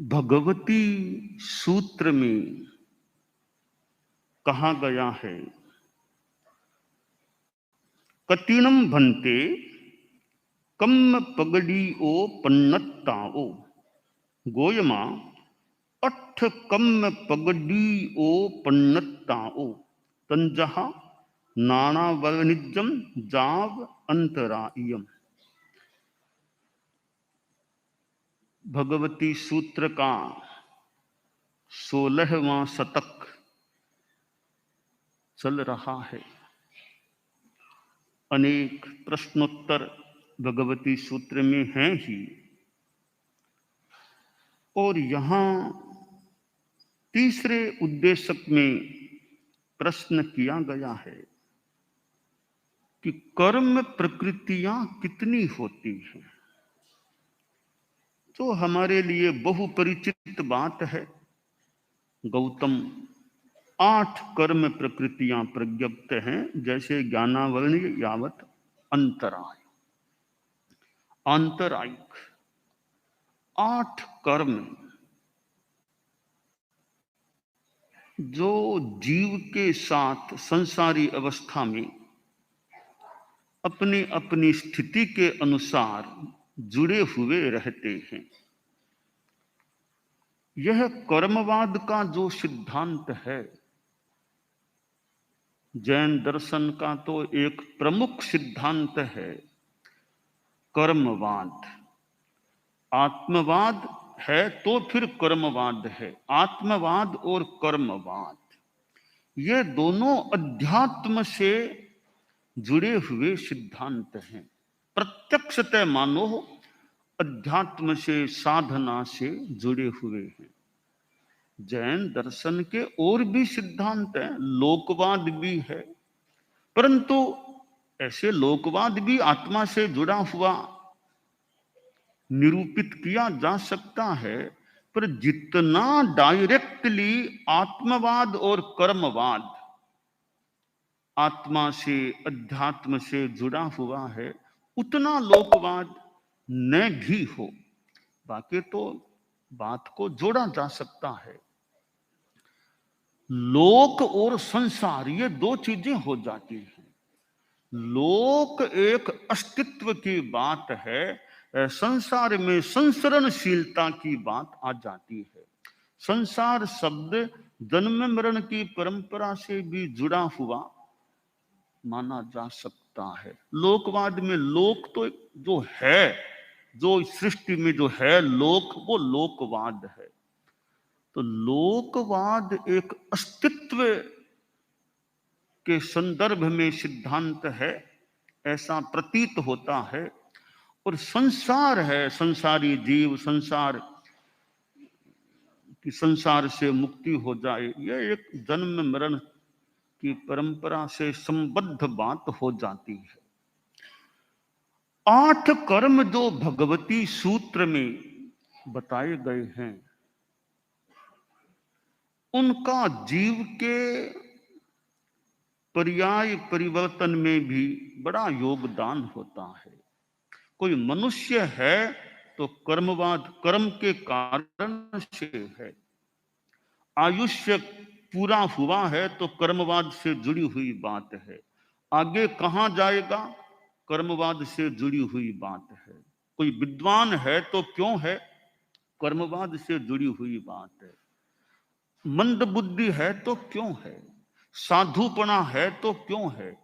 भगवती सूत्र में कहा गया है, कतिनम भन्ते कम पगड़ी ओ पन्नत्ताओ गोयमा अठ कम पगड़ी ओ पन्नत्ताओ तंजहा नाना वर्णिजम जाव अंतरायम। भगवती सूत्र का 16वां शतक चल रहा है। अनेक प्रश्नोत्तर भगवती सूत्र में हैं ही, और यहां तीसरे उद्देशक में प्रश्न किया गया है कि कर्म प्रकृतियां कितनी होती हैं। तो हमारे लिए बहुपरिचित बात है। गौतम 8 कर्म प्रकृतियां प्रज्ञप्त हैं, जैसे ज्ञानावरणीय यावत अंतराय, आंतरायिक 8 कर्म जो जीव के साथ संसारी अवस्था में अपनी अपनी स्थिति के अनुसार जुड़े हुए रहते हैं। यह कर्मवाद का जो सिद्धांत है, जैन दर्शन का तो एक प्रमुख सिद्धांत है कर्मवाद। आत्मवाद है तो फिर कर्मवाद है। आत्मवाद और कर्मवाद ये दोनों अध्यात्म से जुड़े हुए सिद्धांत हैं। प्रत्यक्षतः मानो अध्यात्म से, साधना से जुड़े हुए हैं। जैन दर्शन के और भी सिद्धांत हैं, लोकवाद भी है, परंतु ऐसे लोकवाद भी आत्मा से जुड़ा हुआ निरूपित किया जा सकता है, पर जितना डायरेक्टली आत्मवाद और कर्मवाद आत्मा से, अध्यात्म से जुड़ा हुआ है, उतना लोकवाद न भी हो। बाकी तो बात को जोड़ा जा सकता है। लोक और संसार ये दो चीजें हो जाती हैं। लोक एक अस्तित्व की बात है, संसार में संसरणशीलता की बात आ जाती है। संसार शब्द जन्म मरण की परंपरा से भी जुड़ा हुआ माना जा सकता है। लोकवाद में लोक तो जो है, जो सृष्टि में जो है लोक, वो लोकवाद है। तो लोकवाद एक अस्तित्व के संदर्भ में सिद्धांत है, ऐसा प्रतीत होता है। और संसार है, संसारी जीव, संसार की संसार से मुक्ति हो जाए, यह एक जन्म मरण की परंपरा से संबद्ध बात हो जाती है। 8 कर्म जो भगवती सूत्र में बताए गए हैं, उनका जीव के पर्याय परिवर्तन में भी बड़ा योगदान होता है। कोई मनुष्य है तो कर्मवाद कर्म के कारण से है। आयुष्य पूरा हुआ है तो कर्मवाद से जुड़ी हुई बात है। आगे कहां जाएगा, कर्मवाद से जुड़ी हुई बात है। कोई विद्वान है तो क्यों है, कर्मवाद से जुड़ी हुई बात है। मंद बुद्धि है तो क्यों है, साधुपना है तो क्यों है,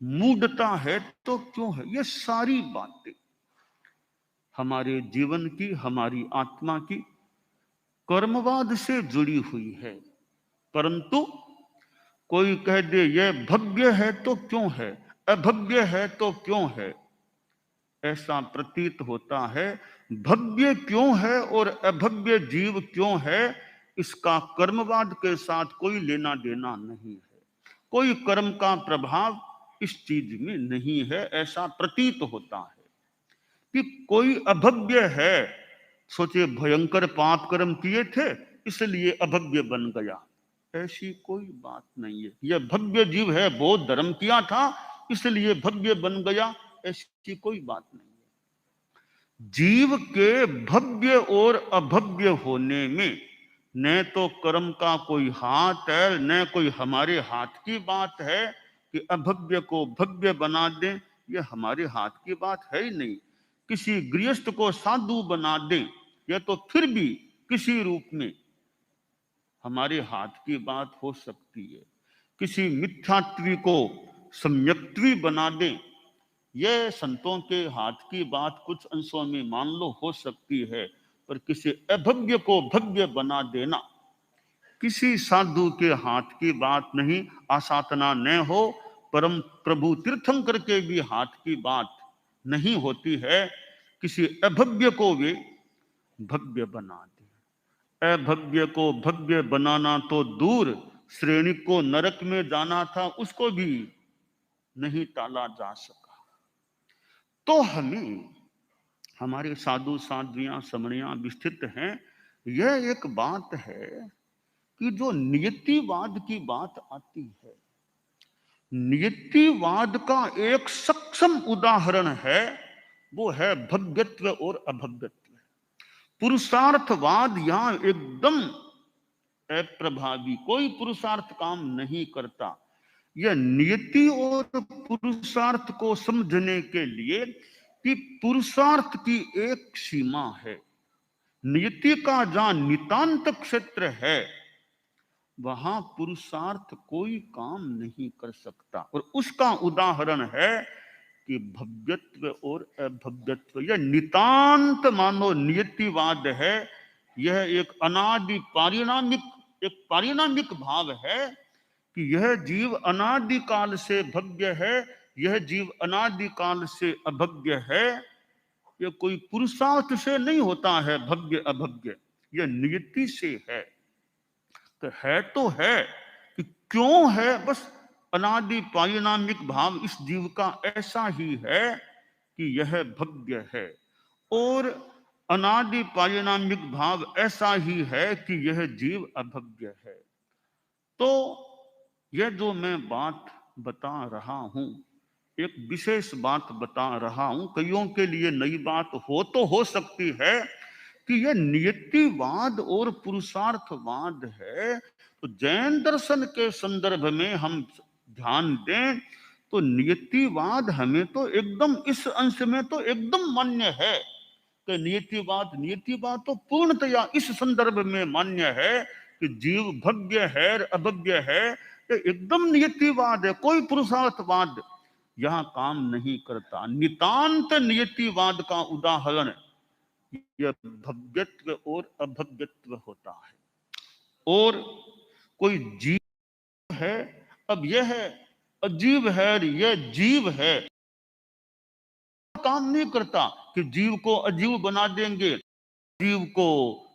मूढ़ता है तो क्यों है। ये सारी बातें हमारे जीवन की, हमारी आत्मा की कर्मवाद से जुड़ी हुई है। परंतु कोई कह दे यह भव्य है तो क्यों है, अभव्य है तो क्यों है, ऐसा प्रतीत होता है। भव्य क्यों है और अभव्य जीव क्यों है, इसका कर्मवाद के साथ कोई लेना देना नहीं है। कोई कर्म का प्रभाव इस चीज में नहीं है, ऐसा प्रतीत होता है। कि कोई अभव्य है, सोचे भयंकर पाप कर्म किए थे इसलिए अभव्य बन गया, ऐसी कोई बात नहीं है। यह भव्य जीव है, बहुत धर्म किया था इसलिए भव्य बन गया, ऐसी कोई बात नहीं है। जीव के भव्य और अभव्य होने में न तो कर्म का कोई हाथ है, न कोई हमारे हाथ की बात है कि अभव्य को भव्य बना दें। यह हमारे हाथ की बात है ही नहीं। किसी गृहस्थ को साधु बना दें, यह तो फिर भी किसी रूप में हमारे हाथ की बात हो सकती है। किसी मिथ्यात्वी को सम्यक्त्वी बना दें, यह संतों के हाथ की बात कुछ अंशों में मान लो हो सकती है। पर किसी अभव्य को भव्य बना देना किसी साधु के हाथ की बात नहीं। आसाधना न हो, परम प्रभु तीर्थंकर के भी हाथ की बात नहीं होती है। किसी अभव्य को वे भव्य बना दे। अभव्य को भव्य बनाना तो दूर, श्रेणी को नरक में जाना था, उसको भी नहीं टाला जा सका। तो हमें हमारे साधु साध्वियां समणियां विस्थित हैं। यह एक बात है कि जो नियतिवाद की बात आती है, नियतिवाद का एक सक्षम उदाहरण है, वो है भव्यत्व और अभव्यत्व। पुरुषार्थवाद यहां एकदम अप्रभावी, कोई पुरुषार्थ काम नहीं करता। यह नियति और पुरुषार्थ को समझने के लिए कि पुरुषार्थ की एक सीमा है। नियति का जहां नितांत क्षेत्र है, वहां पुरुषार्थ कोई काम नहीं कर सकता। और उसका उदाहरण है कि भव्यत्व और अभव्यत्व। यह नितांत मानो नियतिवाद है। यह एक अनादि पारिणामिक भाव है कि यह जीव अनादि काल से भव्य है, यह जीव अनादि काल से अभव्य है। यह कोई पुरुषार्थ से नहीं होता है भव्य अभव्य, यह नियति से है। तो है कि क्यों है, बस अनादि पारिणामिक भाव इस जीव का ऐसा ही है कि यह भव्य है, और अनादि पारिणामिक भाव ऐसा ही है कि यह जीव अभव्य है। तो यह जो मैं बात बता रहा हूं, एक विशेष बात बता रहा हूं, कईयों के लिए नई बात हो सकती है कि यह नियतिवाद और पुरुषार्थवाद है। तो जैन दर्शन के संदर्भ में हम ध्यान दें तो नियतिवाद हमें तो एकदम इस अंश में तो एकदम मान्य है कि नियतिवाद तो पूर्णतया इस संदर्भ में मान्य है कि जीव भव्य है अभव्य है। ये एकदम नियतिवाद है, कोई पुरुषार्थवाद यहां काम नहीं करता। नितांत नियतिवाद का उदाहरण यह भव्यत्व और अभव्यत्व होता है। और कोई जीव है, अब यह अजीव है, यह जीव है, काम नहीं करता कि जीव को अजीव बना देंगे, जीव को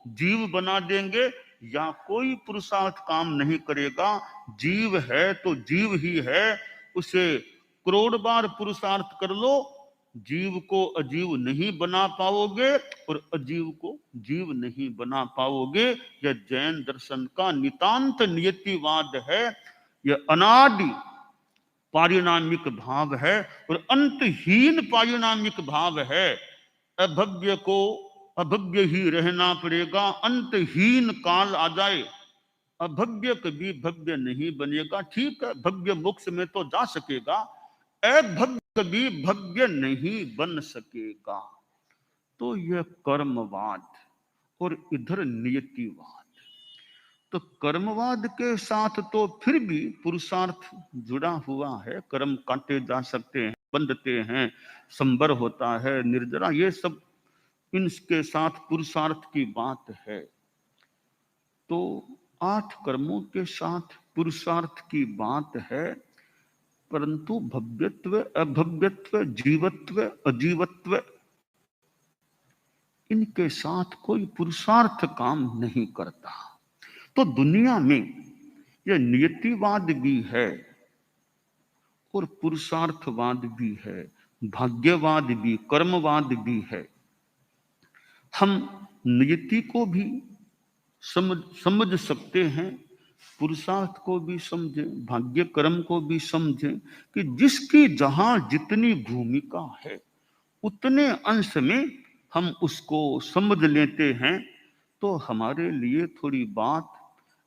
जीव बना देंगे, या कोई पुरुषार्थ काम नहीं करेगा। जीव है तो जीव ही है, उसे करोड़ बार पुरुषार्थ कर लो, जीव को अजीव नहीं बना पाओगे और अजीव को जीव नहीं बना पाओगे। यह जैन दर्शन का नितांत नियतिवाद है। यह अनादि पारिणामिक भाव है और अंतहीन पारिणामिक भाव है। अभव्य को अभव्य ही रहना पड़ेगा, अंतहीन काल आ जाए, अभव्य कभी भव्य नहीं बनेगा। ठीक है, भव्य मोक्ष में तो जा सकेगा, अभव्य कभी भव्य नहीं बन सकेगा। तो यह कर्मवाद और इधर नियतिवाद। तो कर्मवाद के साथ तो फिर भी पुरुषार्थ जुड़ा हुआ है। कर्म काटे जा सकते हैं, बंधते हैं, संबर होता है, निर्जरा, ये सब इनके साथ पुरुषार्थ की बात है। तो 8 कर्मों के साथ पुरुषार्थ की बात है, परंतु भव्यत्व अभव्यत्व जीवत्व अजीवत्व इनके साथ कोई पुरुषार्थ काम नहीं करता। तो दुनिया में यह नियतिवाद भी है और पुरुषार्थवाद भी है, भाग्यवाद भी, कर्मवाद भी है। हम नियति को भी समझ सकते हैं, पुरुषार्थ को भी समझें, भाग्य कर्म को भी समझें कि जिसकी जहां जितनी भूमिका है उतने अंश में हम उसको समझ लेते हैं तो हमारे लिए थोड़ी बात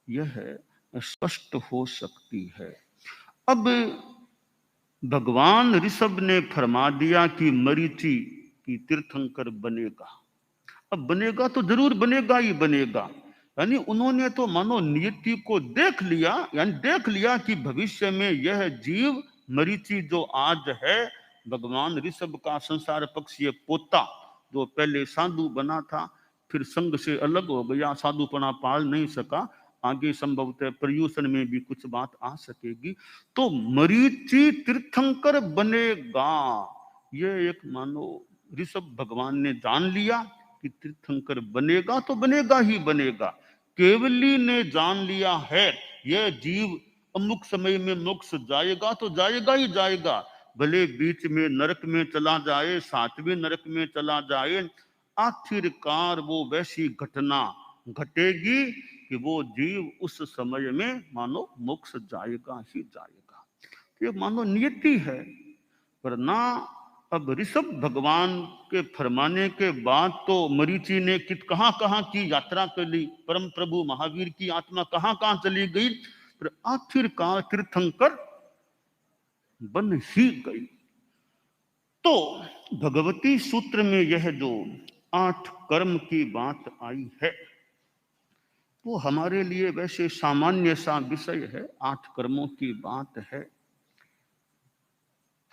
यह स्पष्ट हो सकती है। अब भगवान ऋषभ ने फरमा दिया कि मरीचि की तीर्थंकर बनेगा। अब बनेगा तो जरूर बनेगा ही बनेगा, यानी उन्होंने तो मानो नियति को देख लिया, यानी देख लिया कि भविष्य में यह जीव मरीचि जो आज है, भगवान ऋषभ का संसार पक्षीय पोता, जो पहले साधु बना था, फिर संघ से अलग हो गया, साधुपना पाल नहीं सका, आगे संभवतः पर्यूषण में भी कुछ बात आ सकेगी, तो मरीचि तीर्थंकर बनेगा। ये एक मानो ऋषभ भगवान ने जान लिया कि तीर्थंकर बनेगा तो बनेगा ही बनेगा। केवली ने जान लिया है यह जीव अमुक समय में मोक्ष जाएगा तो जाएगा ही जाएगा, भले बीच में नरक में चला जाए, सातवें नरक में चला जाए, आखिरकार वो वैसी घटना घटेगी कि वो जीव उस समय में मानो मोक्ष जाएगा ही जाएगा। ये मानो नियति है। वरना अब ऋषभ भगवान के फरमाने के बाद तो मरीचि ने कहां कहां की यात्रा कर ली, परम प्रभु महावीर की आत्मा कहां कहां चली गई, पर आखिरकार तीर्थंकर बन ही गई। तो भगवती सूत्र में यह जो 8 कर्म की बात आई है वो हमारे लिए वैसे सामान्य सा विषय है, 8 कर्मों की बात है।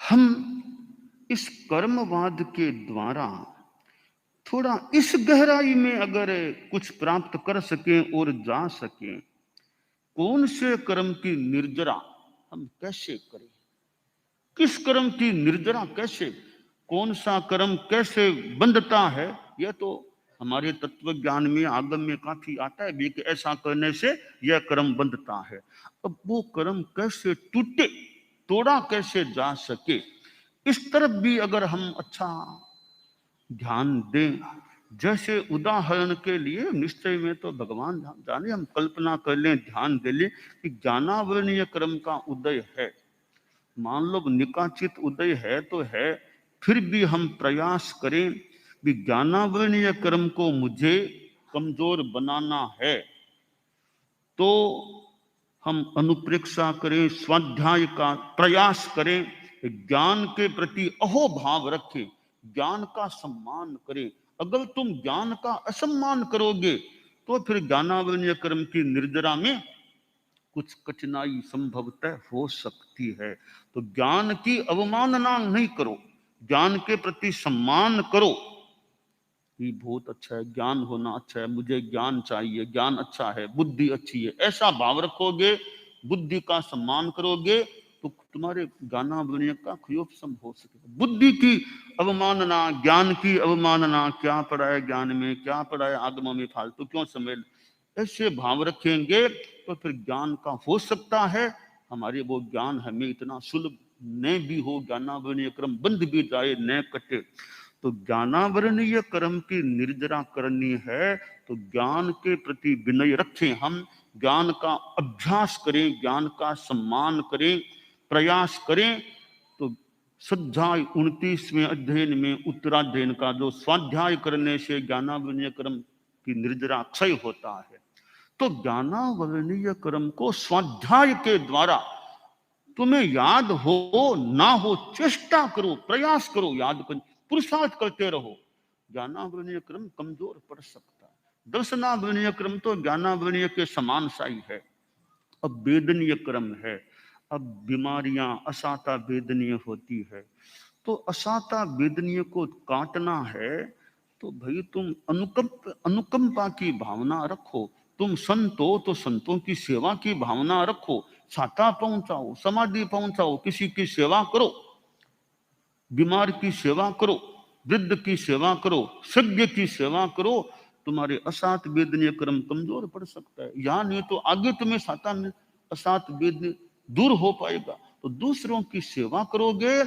हम इस कर्मवाद के द्वारा थोड़ा इस गहराई में अगर कुछ प्राप्त कर सकें और जा सकें, कौन से कर्म की निर्जरा हम कैसे करें, किस कर्म की निर्जरा कैसे, कौन सा कर्म कैसे बंधता है, यह तो हमारे तत्व ज्ञान में आगम में काफी आता है भी कि ऐसा करने से यह कर्म बंधता है। अब वो कर्म कैसे टूटे, तोड़ा कैसे जा सके, इस तरफ भी अगर हम अच्छा ध्यान दें, जैसे उदाहरण के लिए निश्चय में तो भगवान जाने, हम कल्पना कर लें, ध्यान दे लें कि ज्ञानावरणीय कर्म का उदय है, मान लो निकाचित उदय है तो है, फिर भी हम प्रयास करें कि ज्ञानावरणीय कर्म को मुझे कमजोर बनाना है, तो हम अनुप्रेक्षा करें, स्वाध्याय का प्रयास करें, ज्ञान के प्रति अहोभाव रखें, ज्ञान का सम्मान करें। अगर तुम ज्ञान का असम्मान करोगे तो फिर ज्ञानावरणीय कर्म की निर्जरा में कुछ कठिनाई संभवतः हो सकती है। तो ज्ञान की अवमानना नहीं करो, ज्ञान के प्रति सम्मान करो। ये बहुत अच्छा है, ज्ञान होना अच्छा है, मुझे ज्ञान चाहिए, ज्ञान अच्छा है, बुद्धि अच्छी है, ऐसा भाव रखोगे, बुद्धि का सम्मान करोगे तो तुम्हारे ज्ञानावरणीय का क्षयोपशम हो सकेगा। बुद्धि की अवमानना, ज्ञान की अवमानना, क्या पड़ा है ज्ञान में, क्या पड़ा है आगमों में, फालतू क्यों समय, ऐसे भाव रखेंगे तो फिर ज्ञान का हो सकता है हमारे वो ज्ञान हमें इतना सुलभ न भी हो, ज्ञानावरणीय क्रम बंध भी जाए, न कटे। तो ज्ञानावरणीय कर्म की निर्जरा करनी है तो ज्ञान के प्रति विनय रखें, हम ज्ञान का अभ्यास करें, ज्ञान का सम्मान करें, प्रयास करें। तो स्वाध्याय 29वें अध्ययन में उत्तराध्ययन का जो स्वाध्याय करने से ज्ञानावरणीय कर्म की निर्जरा क्षय होता है, तो ज्ञानावरणीय कर्म को स्वाध्याय के द्वारा तुम्हें याद हो ना हो, चेष्टा करो, प्रयास करो, याद कर, पुरुषार्थ करते रहो। ज्ञानावरणीय क्रम कमजोर पड़ सकता है, दर्शनावरणीय क्रम तो ज्ञानावरणीय के समान सा ही है। अब वेदनीय क्रम है, अब बीमारियां असाता वेदनीय होती है, तो असाता वेदनीय को काटना है तो भाई तुम अनुकंपा की भावना रखो, तुम संत हो तो संतों की सेवा की भावना रखो, छाता पहुंचाओ, समाधि पहुंचाओ, किसी की सेवा करो, बीमार की सेवा करो, वृद्ध की सेवा करो, सज्ञ की सेवा करो। तुम्हारे असात वेदनीय कर्म कमजोर पड़ सकता है, या नहीं तो आगे तुम्हें साता में असात वेदनीय दूर हो पाएगा। तो दूसरों की सेवा करोगे,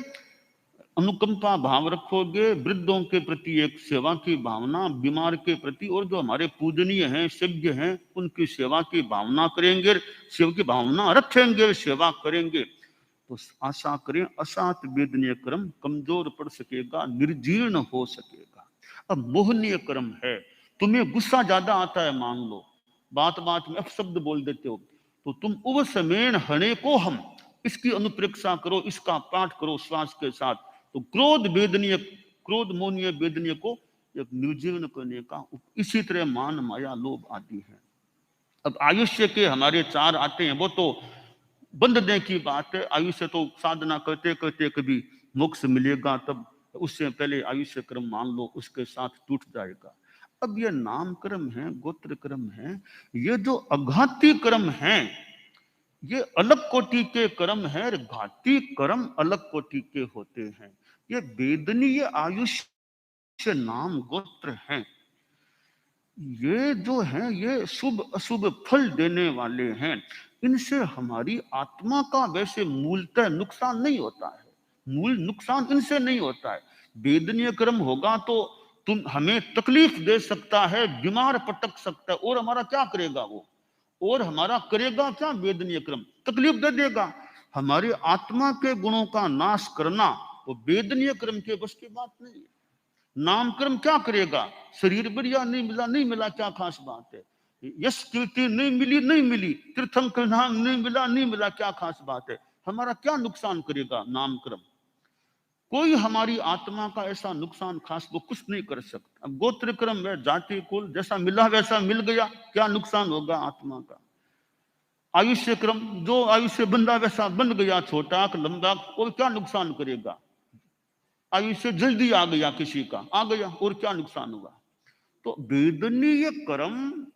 अनुकंपा भाव रखोगे, वृद्धों के प्रति एक सेवा की भावना, बीमार के प्रति, और जो हमारे पूजनीय हैं, सज्ञ हैं, उनकी सेवा की भावना करेंगे, सेवा की भावना रखेंगे, सेवा करेंगे, तो आशा करें असात वेदनीय कर्म कमजोर पड़ सकेगा, निर्जीर्ण हो सकेगा। अब मोहनीय कर्म है, तुम्हें गुस्सा ज्यादा आता है, मान लो बात बात में अपशब्द बोल देते हो, तो तुम उव समेण हणे को हम, इसकी अनुप्रेक्षा करो, इसका पाठ करो श्वास के साथ, तो क्रोध वेदनीय, क्रोध मोहनीय वेदनीय को एक निर्जीवन करने का। इसी तरह मान माया लोभ आदि है। अब आयुष्य के हमारे 4 आते हैं, वो तो बंधने की बात है। आयुष्य तो साधना करते करते कभी मोक्ष मिलेगा, तब उससे पहले आयुष्य क्रम मान लो उसके साथ टूट जाएगा। अब ये नाम कर्म है, गोत्र कर्म है, ये जो अघाती कर्म है, ये अलग कोटि के कर्म है, घाती कर्म अलग कोटि के होते हैं। ये वेदनीय आयुष्य नाम गोत्र हैं, ये जो है ये शुभ अशुभ फल देने वाले हैं। इनसे हमारी आत्मा का वैसे मूलतः नुकसान नहीं होता है, मूल नुकसान इनसे नहीं होता है। वेदनीय कर्म होगा तो तुम हमें तकलीफ दे सकता है, बीमार पटक सकता है, और हमारा क्या करेगा वो, और हमारा करेगा क्या वेदनीय कर्म, तकलीफ दे देगा। हमारे आत्मा के गुणों का नाश करना वो वेदनीय कर्म के बस की बात नहीं है। नामकर्म क्या करेगा, शरीर बढ़िया नहीं मिला, नहीं मिला, क्या खास बात है। यश कीर्ति नहीं मिली, नहीं मिली, तीर्थंकर नाम नहीं मिला, नहीं मिला, क्या खास बात है। हमारा क्या नुकसान करेगा नामकर्म, कोई हमारी आत्मा का ऐसा नुकसान खास वो कुछ नहीं कर सकता। अब गोत्र क्रम में जाति कुल जैसा मिला वैसा मिल गया, क्या नुकसान होगा आत्मा का। आयुष्य क्रम जो आयुष्य बंधा वैसा बन गया, छोटा लंबा, और क्या नुकसान करेगा। आयुष्य जल्दी आ गया किसी का, आ गया, और क्या नुकसान हुआ। तो वेदनीय कर्म,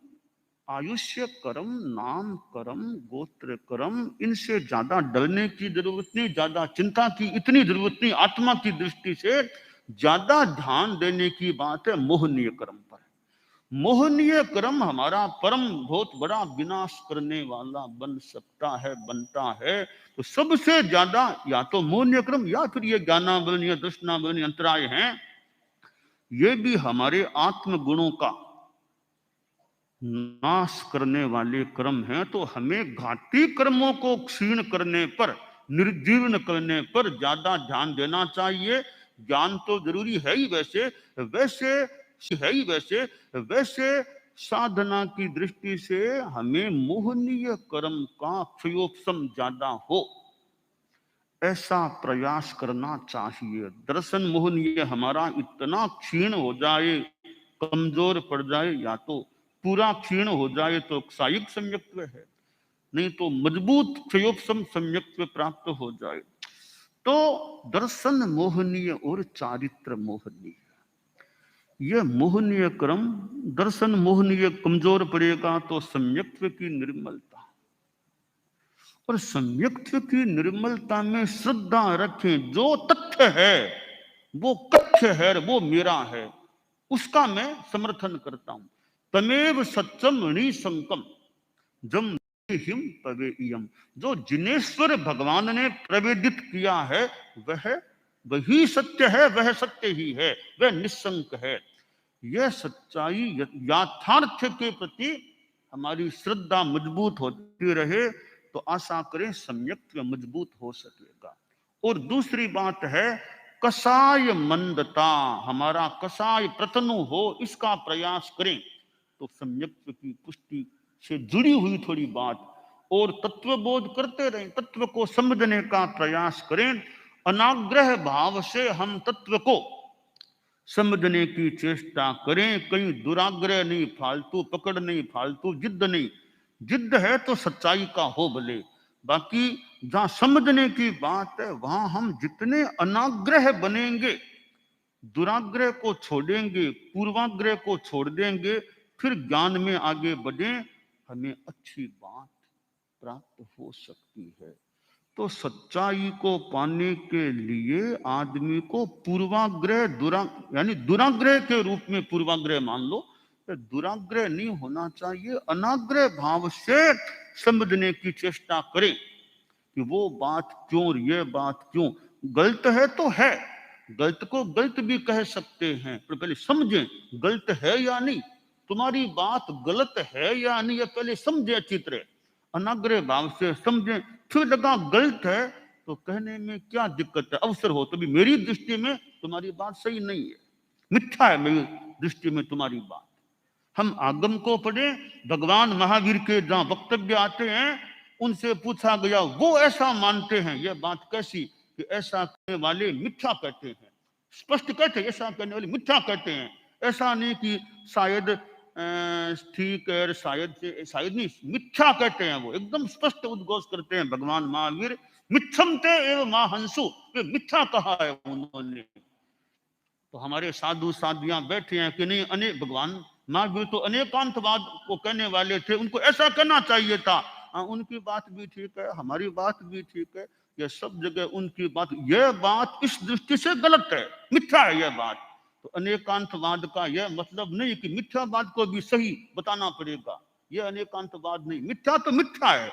आयुष्य कर्म, नाम कर्म, गोत्र कर्म, इनसे ज्यादा डरने की जरूरत नहीं, ज्यादा चिंता की इतनी जरूरत नहीं। आत्मा की दृष्टि से ज्यादा ध्यान देने की बात है मोहनीय कर्म पर। मोहनीय कर्म हमारा परम बहुत बड़ा विनाश करने वाला बन सकता है, बनता है। तो सबसे ज्यादा या तो मोहनीय कर्म या फिर ये ज्ञानावरणीय दर्शनावरणीय अंतराय हैं, ये भी हमारे आत्म गुणों का नाश करने वाले कर्म हैं। तो हमें घाती कर्मों को क्षीण करने पर, निर्जीर्ण करने पर ज्यादा ध्यान देना चाहिए। ज्ञान तो जरूरी है ही, वैसे वैसे है ही, वैसे साधना की दृष्टि से हमें मोहनीय कर्म का क्षयोपशम ज्यादा हो, ऐसा प्रयास करना चाहिए। दर्शन मोहनीय हमारा इतना क्षीण हो जाए, कमजोर पड़ जाए, या तो पूरा क्षीण हो जाए तो क्षायिक सम्यक्त्व है, नहीं तो मजबूत क्षयोपशम सम्यक्त्व प्राप्त हो जाए। तो दर्शन मोहनीय और चारित्र मोहनीय, यह मोहनीय क्रम। दर्शन मोहनीय कमजोर पड़ेगा तो सम्यक्त्व की निर्मलता, और सम्यक्त्व की निर्मलता में श्रद्धा रखें। जो तथ्य है वो कथ्य है, वो मेरा है, उसका मैं समर्थन करता हूं। तमेव सत्यम निसंकम जम हिम पवेयम, जो जिनेश्वर भगवान ने प्रवेदित किया है वह वही सत्य है, वह सत्य ही है, वह निसंक है। यह सच्चाई यथार्थ के प्रति हमारी श्रद्धा मजबूत होती रहे तो आशा करें सम्यक्त्व मजबूत हो सकेगा। और दूसरी बात है कसाय मंदता, हमारा कसाय प्रतनु हो, इसका प्रयास करें। तो सम्यक्त्व की पुष्टि से जुड़ी हुई थोड़ी बात, और तत्वबोध करते रहें, तत्व को समझने का प्रयास करें। अनाग्रह भाव से हम तत्व को समझने की चेष्टा करें, कहीं दुराग्रह नहीं, फालतू पकड़ नहीं, फालतू जिद नहीं। जिद है तो सच्चाई का हो भले, बाकी जहां समझने की बात है वहां हम जितने अनाग्रह बनेंगे, दुराग्रह को छोड़ेंगे, पूर्वाग्रह को छोड़ देंगे, फिर ज्ञान में आगे बढ़े, हमें अच्छी बात प्राप्त हो सकती है। तो सच्चाई को पाने के लिए आदमी को पूर्वाग्रह यानी दुराग्रह के रूप में पूर्वाग्रह मान लो, तो दुराग्रह नहीं होना चाहिए। अनाग्रह भाव से समझने की चेष्टा करें कि वो बात क्यों, ये बात क्यों। गलत है तो है, गलत को गलत भी कह सकते हैं, पर पहले समझें गलत है या नहीं। तुम्हारी बात गलत है या नहीं, ये पहले समझे अच्छी तरह, अनाग्रह भाव से समझें। फिर लगा गलत है तो कहने में क्या दिक्कत है, अवसर हो तो भी मेरी दृष्टि में तुम्हारी बात सही नहीं है, मिथ्या है मेरी दृष्टि में तुम्हारी बात। हम आगम को पढ़े, भगवान महावीर के जहां वक्तव्य आते हैं उनसे पूछा गया, वो ऐसा मानते हैं, यह बात कैसी कि ऐसा कहने वाले मिथ्या कहते हैं। स्पष्ट कहते हैं ऐसा कहने वाले मिथ्या कहते हैं, ऐसा नहीं कि शायद ठीक है, शायद नहीं, मिथ्या कहते हैं। वो एकदम स्पष्ट उद्घोष करते हैं भगवान महावीर, मिथ्यमते एवं महाहंसु, ये मिथ्या कहा है उन्होंने। तो हमारे साधु साधियां बैठे हैं कि नहीं, अनेक भगवान महावीर तो अनेकांतवाद को कहने वाले थे, उनको ऐसा कहना चाहिए था। उनकी बात भी ठीक है, हमारी बात भी ठीक है, यह सब जगह उनकी बात, यह बात इस दृष्टि से गलत है, मिथ्या है यह बात। तो अनेकांतवाद का यह मतलब नहीं कि मिथ्यावाद को भी सही बताना पड़ेगा, यह अनेकांतवाद नहीं, मिथ्या तो मिथ्या है।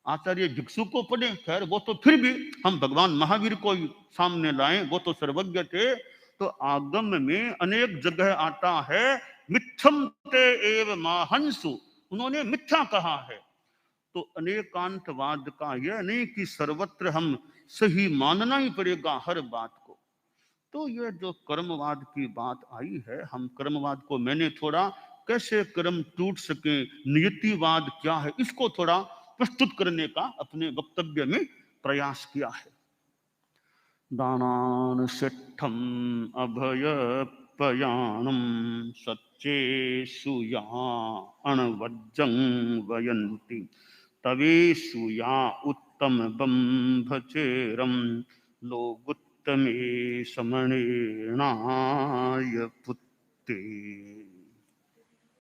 आचार्य भिक्षु को पढ़े, खैर वो तो फिर भी हम भगवान महावीर को ही सामने लाएं, वो तो सर्वज्ञ थे। तो आगम में अनेक जगह आता है मिथ्यम ते एव महांसु, उन्होंने मिथ्या कहा है। तो अनेकांतवाद का यह नहीं कि सर्वत्र हम सही मानना ही पड़ेगा हर बात को। तो यह जो कर्मवाद की बात आई है, हम कर्मवाद को, मैंने थोड़ा कैसे कर्म टूट सके, नियतिवाद क्या है, इसको थोड़ा प्रस्तुत करने का अपने वक्तव्य में प्रयास किया है। दानान सिद्धम अभय पयाणम सच्चे सुया अणवज्जं वयंती तवे सुया उत्तम बंभचेरम लोगुत्तमे समणेनाय पुत्ते।